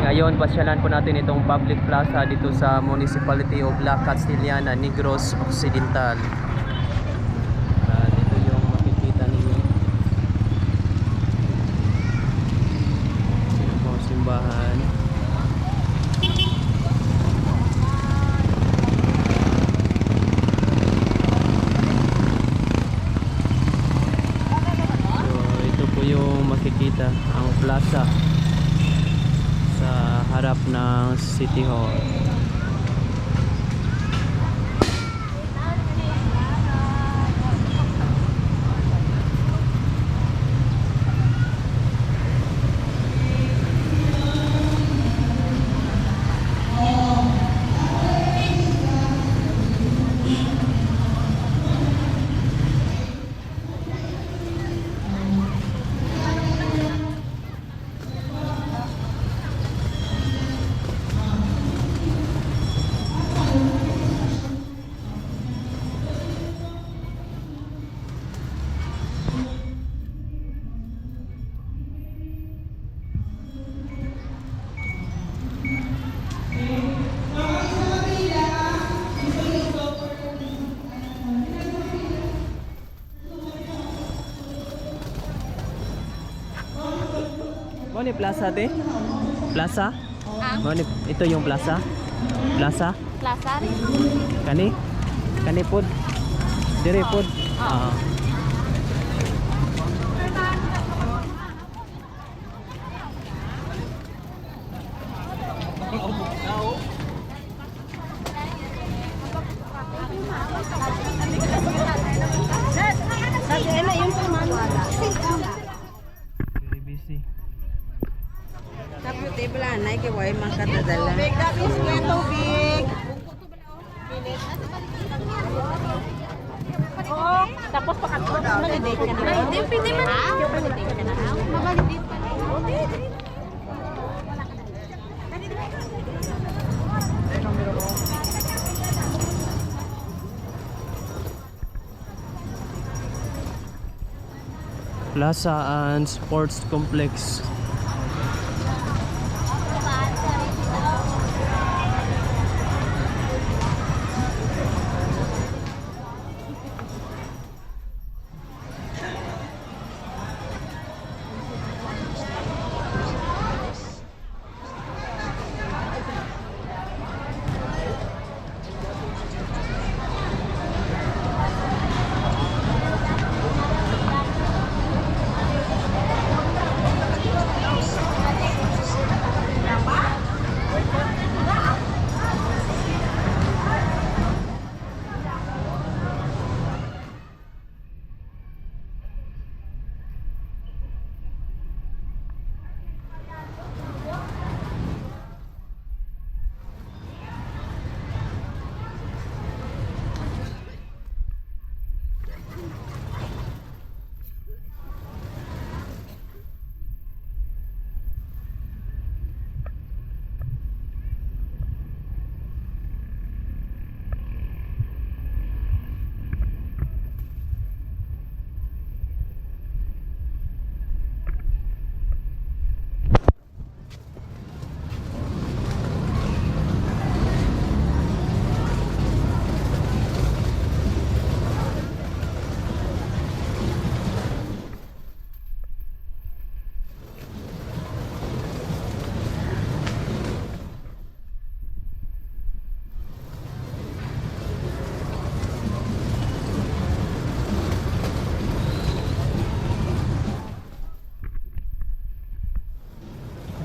Ngayon, pasyalan po natin itong public plaza dito sa Municipality of La Castellana, Negros Occidental. Dito yung makikita ninyo. Ito po ang simbahan. So, ito po yung makikita, ang plaza sa harap ng City Hall. Ano ni plaza te? Plaza? Ano ito yung plaza? Plaza? Plaza rin. Kani? Kani pod? Dire pod? Ah. Very busy. Tapos table na kay way makatadala. Big dabis nga tubig. Oh, tapos validate ka na. Hindi, pwede man. Validate ka na. Mabalidate ka na. Plaza and Sports Complex.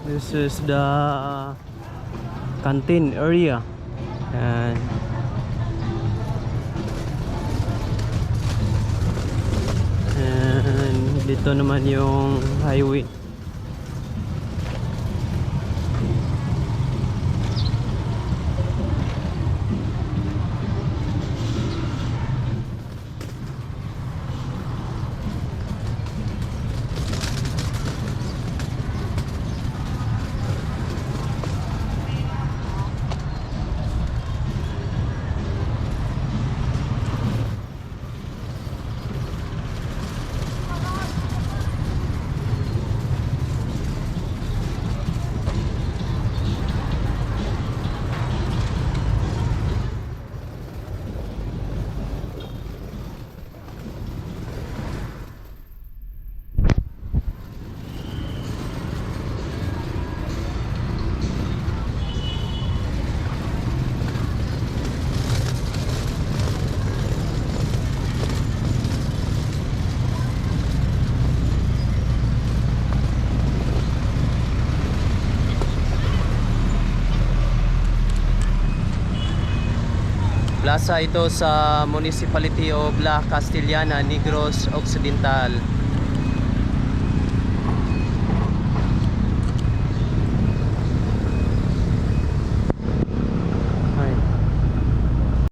This is the canteen area, and dito naman yung highway. Plaza ito sa Municipality of La Castellana, Negros Occidental.